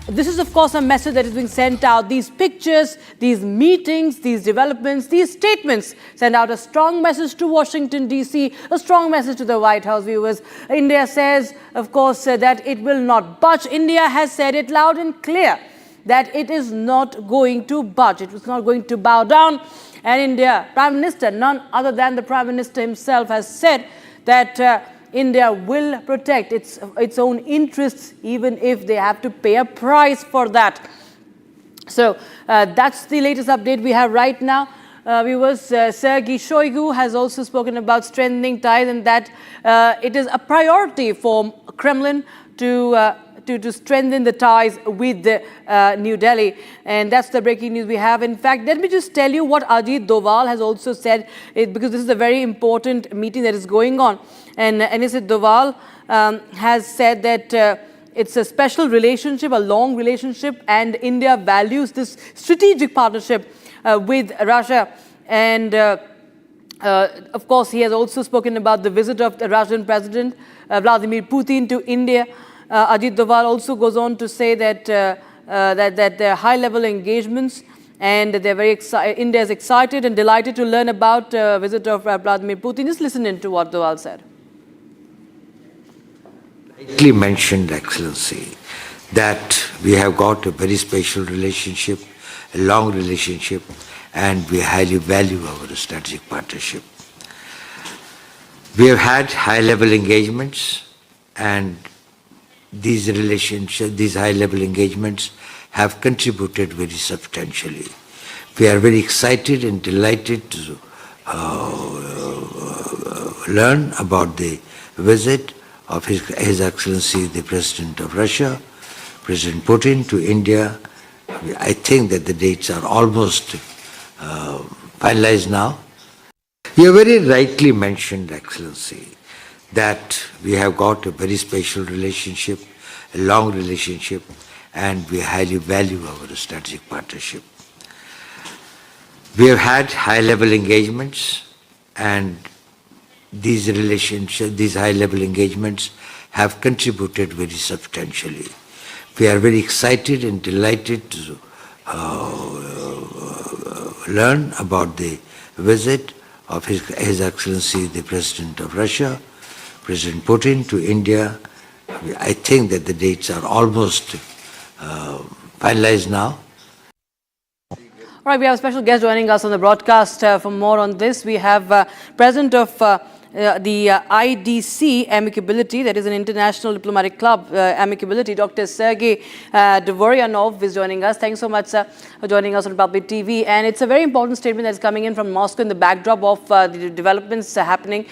this is, of course, a message that is being sent out. These pictures, these meetings, these developments, these statements send out a strong message to Washington, D.C., a strong message to the White House, viewers. India says, of course, that it will not budge. India has said it loud and clear that it is not going to budge. It is not going to bow down. And India, Prime Minister, none other than the Prime Minister himself, has said that India will protect its own interests, even if they have to pay a price for that. So that's the latest update we have right now. Viewers, Sergei Shoigu has also spoken about strengthening ties, and that it is a priority for Kremlin to strengthen the ties with New Delhi. And that's the breaking news we have. In fact, let me just tell you what Ajit Doval has also said, because this is a very important meeting that is going on. And NSA Doval has said that it's a special relationship, a long relationship, and India values this strategic partnership with Russia. And of course, he has also spoken about the visit of the Russian President Vladimir Putin to India. Ajit Doval also goes on to say that that there are high-level engagements, and they're very excited. India is excited and delighted to learn about the visit of Vladimir Putin. Just listen in to what Doval said. Rightly mentioned, Excellency, that we have got a very special relationship, a long relationship, and we highly value our strategic partnership. We have had high-level engagements, and these high-level engagements have contributed very substantially. We are very excited and delighted to learn about the visit of His Excellency, the President of Russia, President Putin, to India. I think that the dates are almost finalized now. You have very rightly mentioned, Excellency, that we have got a very special relationship, a long relationship, and we highly value our strategic partnership. We have had high-level engagements, and these high-level engagements have contributed very substantially. We are very excited and delighted to learn about the visit of His Excellency, the President of Russia, President Putin, to India. I think that the dates are almost finalized now. All right, we have a special guest joining us on the broadcast. For more on this, we have President of the IDC Amicability, that is an international diplomatic club, Amicability, Dr. Sergei Doval is joining us. Thanks so much, sir, for joining us on Public TV. And it's a very important statement that's coming in from Moscow in the backdrop of the developments happening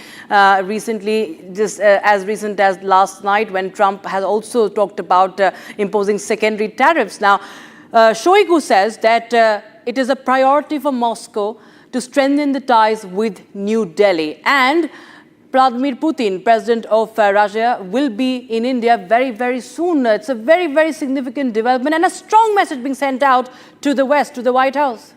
recently, just as recent as last night, when Trump has also talked about imposing secondary tariffs. Now, Shoigu says that it is a priority for Moscow to strengthen the ties with New Delhi. And Vladimir Putin, President of Russia, will be in India very, very soon. It's a very, very significant development and a strong message being sent out to the West, to the White House.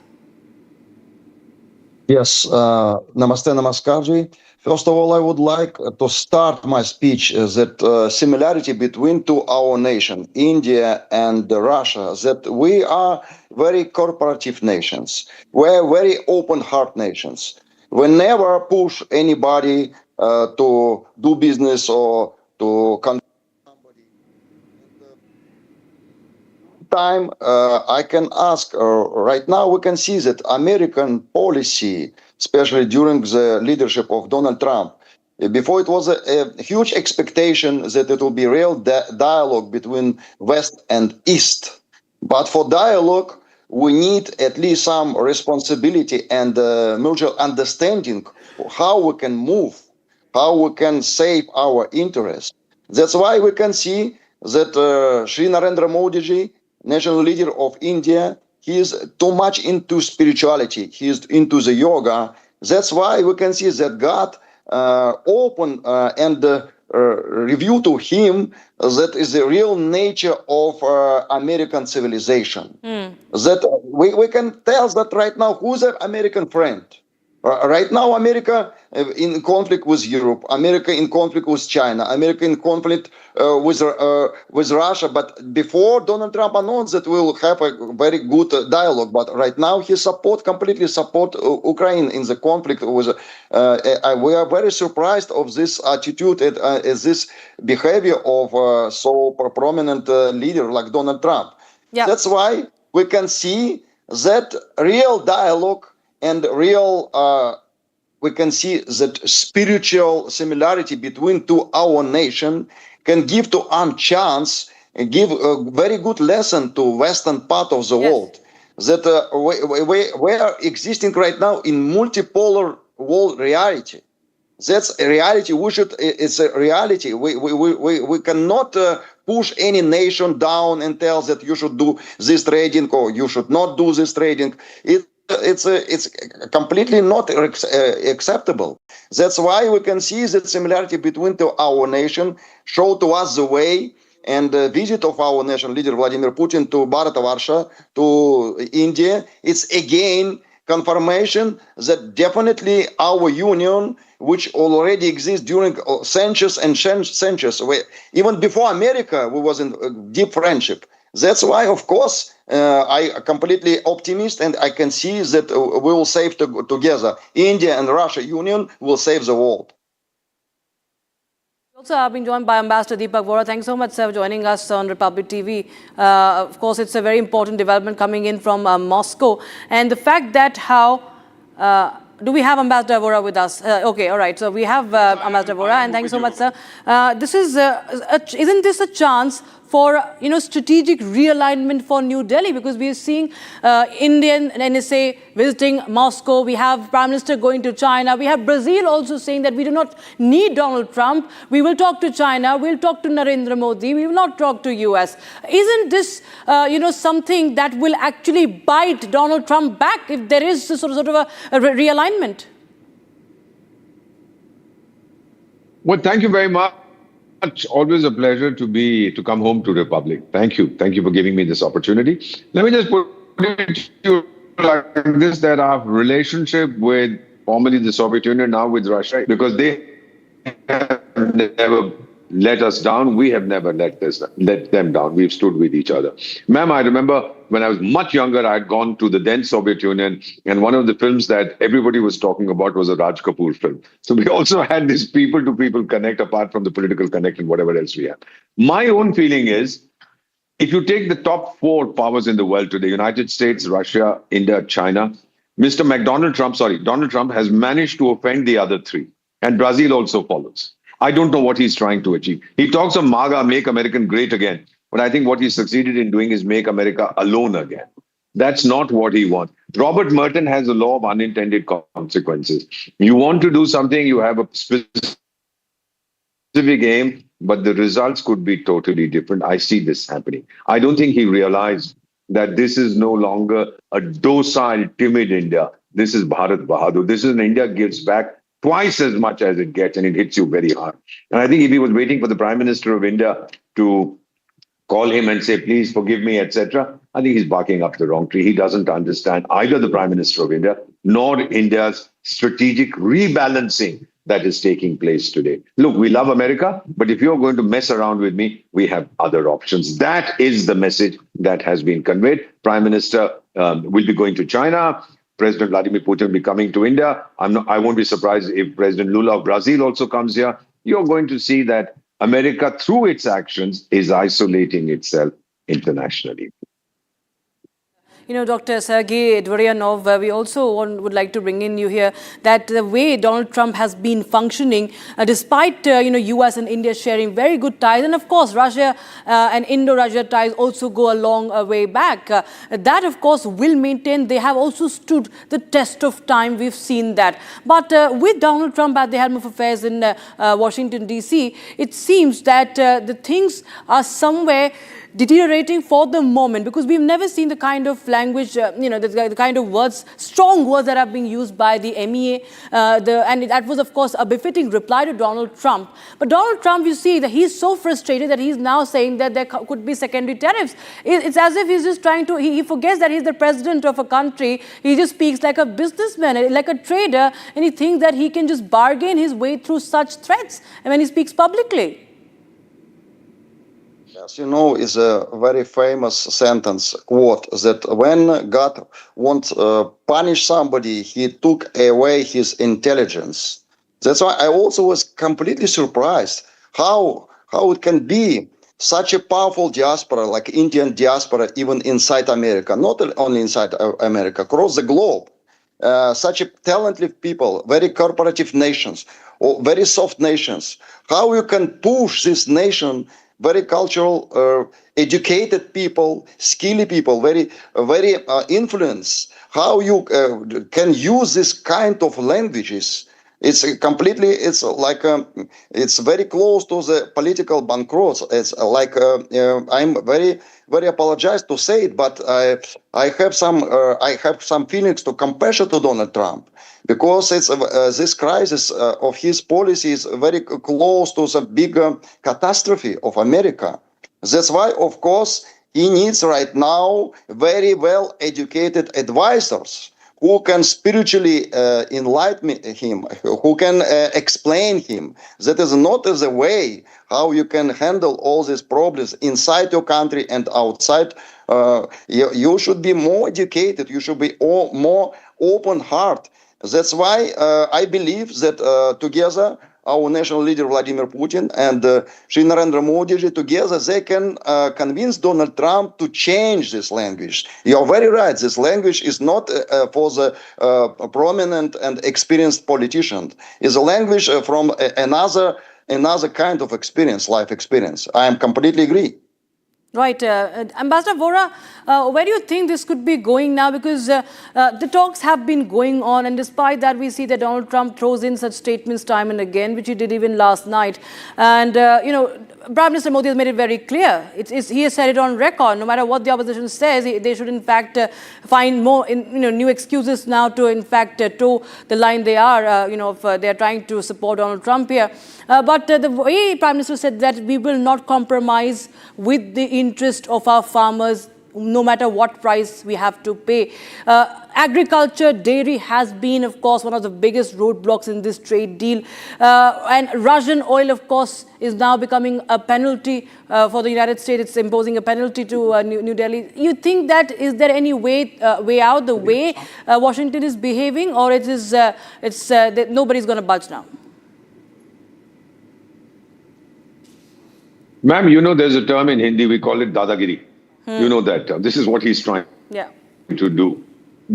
Yes, namaste, namaskar. First of all, I would like to start my speech that similarity between our nation, India and Russia, that we are very cooperative nations. We're very open-heart nations. We never push anybody to do business or to control somebody. Time I can ask right now, we can see that American policy, especially during the leadership of Donald Trump, before it was a huge expectation that it will be real dialogue between West and East. But for dialogue, we need at least some responsibility and mutual understanding how we can move, how we can save our interests. That's why we can see that Shri Narendra Modi ji, national leader of India, he is too much into spirituality. He is into the yoga. That's why we can see that God open and review to him that is the real nature of American civilization. That we can tell that right now, who's an American friend? Right now, America in conflict with Europe, America in conflict with China, America in conflict with Russia. But before Donald Trump announced that we will have a very good dialogue, but right now he completely support Ukraine in the conflict. We are very surprised of this attitude and this behavior of so prominent leader like Donald Trump. Yeah. That's why we can see that real dialogue and real we can see that spiritual similarity between our nation can give to chance and give a very good lesson to western part of the world that we are existing right now in multipolar world reality. That's a reality. It's a reality. We cannot push any nation down and tell that you should do this trading or you should not do this trading. It's completely not acceptable. That's why we can see that similarity between our nation, show to us the way, and the visit of our national leader Vladimir Putin to Varsha, to India. It's again confirmation that definitely our union, which already exists during centuries and centuries, even before America, we was in deep friendship. That's why, of course, I completely optimist, and I can see that we will save together. India and Russia union will save the world. We also have been joined by Ambassador Deepak Vora. Thanks so much, sir, for joining us on Republic TV. Of course, it's a very important development coming in from Moscow. And the fact that do we have Ambassador Vora with us? Okay, all right. So we have Ambassador Vora, and thanks so much, sir. Isn't this a chance for strategic realignment for New Delhi? Because we are seeing Indian NSA visiting Moscow. We have Prime Minister going to China. We have Brazil also saying that we do not need Donald Trump. We will talk to China. We'll talk to Narendra Modi. We will not talk to US. Isn't this something that will actually bite Donald Trump back if there is sort of a realignment? Well, thank you very much. Always a pleasure to come home to Republic. Thank you for giving me this opportunity. Let me just put it to you like this: that our relationship with formerly the Soviet Union, now with Russia, because they have never let us down, we have never let them down. We've stood with each other. Ma'am, I remember when I was much younger, I had gone to the then Soviet Union, and one of the films that everybody was talking about was a Raj Kapoor film. So we also had this people-to-people connect, apart from the political connect and whatever else we have. My own feeling is, if you take the top 4 powers in the world today, United States, Russia, India, China, Donald Trump has managed to offend the other 3. And Brazil also follows. I don't know what he's trying to achieve. He talks of MAGA, make America great again. But I think what he succeeded in doing is make America alone again. That's not what he wants. Robert Merton has a law of unintended consequences. You want to do something, you have a specific aim, but the results could be totally different. I see this happening. I don't think he realized that this is no longer a docile, timid India. This is Bharat Bahadur. This is an India gives back twice as much as it gets, and it hits you very hard. And I think if he was waiting for the Prime Minister of India to call him and say, please forgive me, etc., I think he's barking up the wrong tree. He doesn't understand either the Prime Minister of India nor India's strategic rebalancing that is taking place today. Look, we love America, but if you're going to mess around with me, we have other options. That is the message that has been conveyed. Prime Minister will be going to China. President Vladimir Putin will be coming to India. I won't be surprised if President Lula of Brazil also comes here. You're going to see that America, through its actions, is isolating itself internationally. Dr. Sergei Dvoryanov, we also would like to bring in you here that the way Donald Trump has been functioning, despite US and India sharing very good ties, and of course Russia and Indo-Russia ties also go a long way back. That of course will maintain. They have also stood the test of time. We've seen that. But with Donald Trump at the helm of affairs in Washington DC, it seems that the things are somewhere deteriorating for the moment? Because we've never seen the kind of language, the kind of words, strong words that are being used by the MEA. And that was, of course, a befitting reply to Donald Trump. But Donald Trump, you see that he's so frustrated that he's now saying that there could be secondary tariffs. It's as if he's just trying to, he forgets that he's the president of a country. He just speaks like a businessman, like a trader, and he thinks that he can just bargain his way through such threats when he speaks publicly. Yes, you know, is a very famous sentence, quote, that when God wants to punish somebody, he took away his intelligence. That's why I also was completely surprised how it can be such a powerful diaspora, like Indian diaspora, even inside America, not only inside America, across the globe. Such a talented people, very cooperative nations, or very soft nations. How you can push this nation, very cultural, educated people, skilled people, very influenced. How you can use this kind of languages? It's completely. It's like it's very close to the political bankruptcy. It's like I'm very apologize to say it, but I have some feelings to compassion to Donald Trump, because it's this crisis of his policy is very close to the bigger catastrophe of America. That's why, of course, he needs right now very well educated advisors who can spiritually enlighten him, who can explain him. That is not the way how you can handle all these problems inside your country and outside. You should be more educated. You should be more open heart. That's why I believe that together, our national leader Vladimir Putin and Shri Narendra Modi together, they can convince Donald Trump to change this language. You are very right. This language is not for the prominent and experienced politicians. It's a language from another kind of experience, life experience. I am completely agree. Right. Ambassador Vora, where do you think this could be going now? Because the talks have been going on, and despite that, we see that Donald Trump throws in such statements time and again, which he did even last night. And, Prime Minister Modi has made it very clear. He has said it on record. No matter what the opposition says, they should, in fact, find more, new excuses now to, in fact, toe the line they are, if they are trying to support Donald Trump here. But the way Prime Minister said that we will not compromise with the interest of our farmers, no matter what price we have to pay. Agriculture, dairy has been, of course, one of the biggest roadblocks in this trade deal. And Russian oil, of course, is now becoming a penalty for the United States. It's imposing a penalty to New Delhi. You think that, is there any way out, the way Washington is behaving, or that nobody's going to budge now? Ma'am, there's a term in Hindi, we call it dadagiri. You know that term. This is what he's trying to do.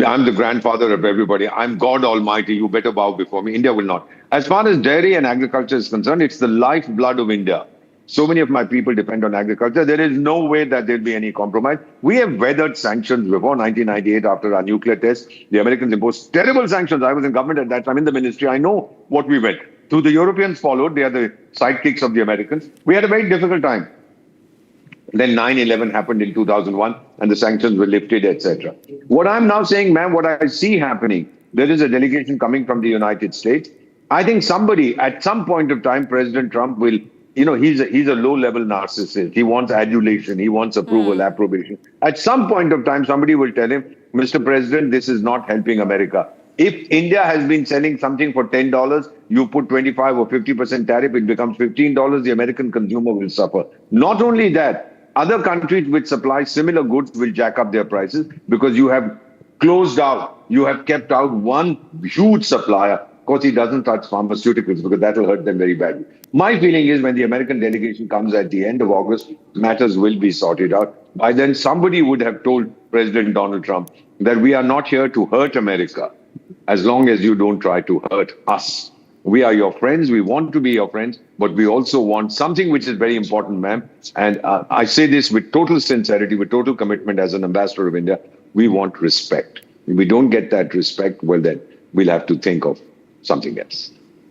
I'm the grandfather of everybody. I'm God Almighty. You better bow before me. India will not. As far as dairy and agriculture is concerned, it's the lifeblood of India. So many of my people depend on agriculture. There is no way that there'll be any compromise. We have weathered sanctions before 1998 after our nuclear test. The Americans imposed terrible sanctions. I was in government at that time, in the ministry. I know what we went through. The Europeans followed. They are the sidekicks of the Americans. We had a very difficult time. Then 9/11 happened in 2001 and the sanctions were lifted, etc. What I'm now saying, ma'am, what I see happening, there is a delegation coming from the United States. I think somebody, at some point of time, President Trump will, he's a low-level narcissist. He wants adulation. He wants approval, approbation. At some point of time, somebody will tell him, Mr. President, this is not helping America. If India has been selling something for $10, you put 25 or 50% tariff, it becomes $15, the American consumer will suffer. Not only that, other countries which supply similar goods will jack up their prices because you have closed out, you have kept out one huge supplier. Of course, he doesn't touch pharmaceuticals because that will hurt them very badly. My feeling is when the American delegation comes at the end of August, matters will be sorted out. By then, somebody would have told President Donald Trump that we are not here to hurt America as long as you don't try to hurt us. We are your friends. We want to be your friends, but we also want something which is very important, ma'am. And I say this with total sincerity, with total commitment as an ambassador of India. We want respect. If we don't get that respect, well, then we'll have to think of something else.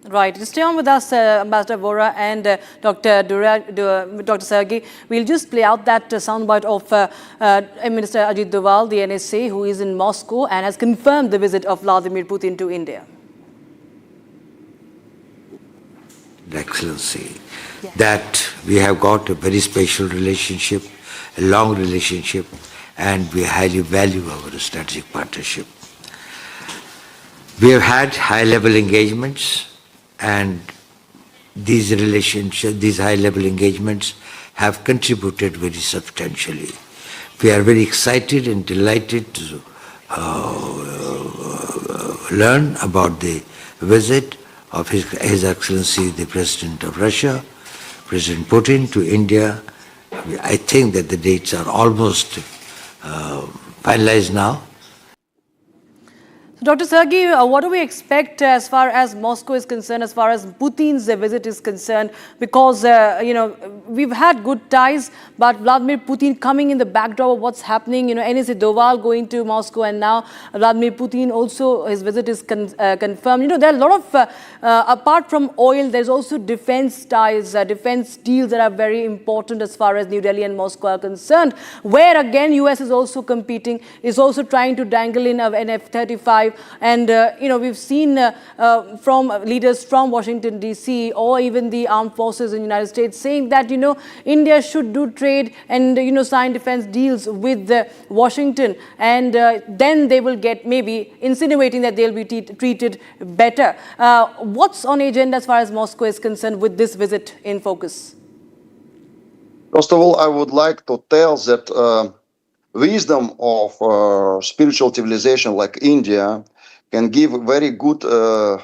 Right. Just stay on with us, Ambassador Vora and Dr. Sergei. We'll just play out that soundbite of Minister Ajit Doval, the NSA, who is in Moscow and has confirmed the visit of Vladimir Putin to India. Excellency, that we have got a very special relationship, a long relationship, and we highly value our strategic partnership. We have had high-level engagements, and these high-level engagements have contributed very substantially. We are very excited and delighted to learn about the visit of His Excellency the President of Russia, President Putin, to India. I think that the dates are almost finalized now. Dr. Sergei, what do we expect as far as Moscow is concerned, as far as Putin's visit is concerned? Because, we've had good ties, but Vladimir Putin coming in the backdrop of what's happening, NSA Doval going to Moscow, and now Vladimir Putin also, his visit is confirmed. There are a lot of, apart from oil, there's also defense ties, defense deals that are very important as far as New Delhi and Moscow are concerned, where again, US is also competing, is also trying to dangle in an F-35. And, we've seen from leaders from Washington, D.C., or even the armed forces in the United States saying that, India should do trade and, sign defense deals with Washington. And then they will get, maybe insinuating that they'll be treated better. What's on the agenda as far as Moscow is concerned with this visit in focus? First of all, I would like to tell that wisdom of spiritual civilization like India can give a very good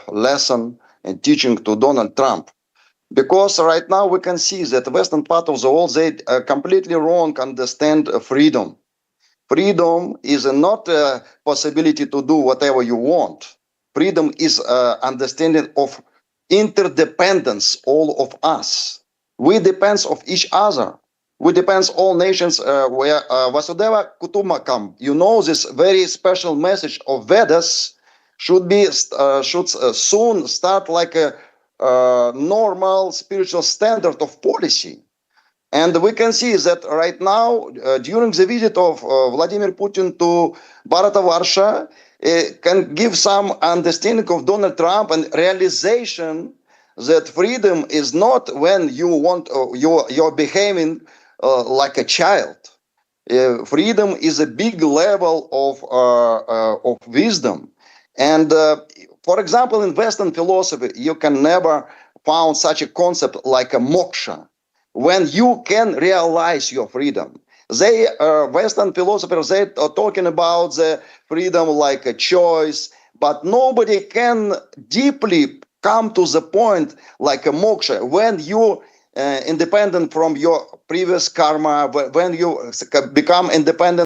lesson and teaching to Donald Trump. Because right now we can see that the western part of the world, they completely wrong understand freedom. Freedom is not a possibility to do whatever you want. Freedom is understanding of interdependence, all of us. We depend on each other. We depend all nations where Vasudeva Kutumbakam. This very special message of Vedas should soon start like a normal spiritual standard of policy. And we can see that right now, during the visit of Vladimir Putin to Bharat can give some understanding of Donald Trump and realization that freedom is not when you want you're behaving like a child. Freedom is a big level of wisdom. And for example, in Western philosophy, you can never found such a concept like a moksha, when you can realize your freedom. They Western philosophers, they are talking about the freedom like a choice, but nobody can deeply come to the point like a moksha, when you independent from your previous karma, when you become independent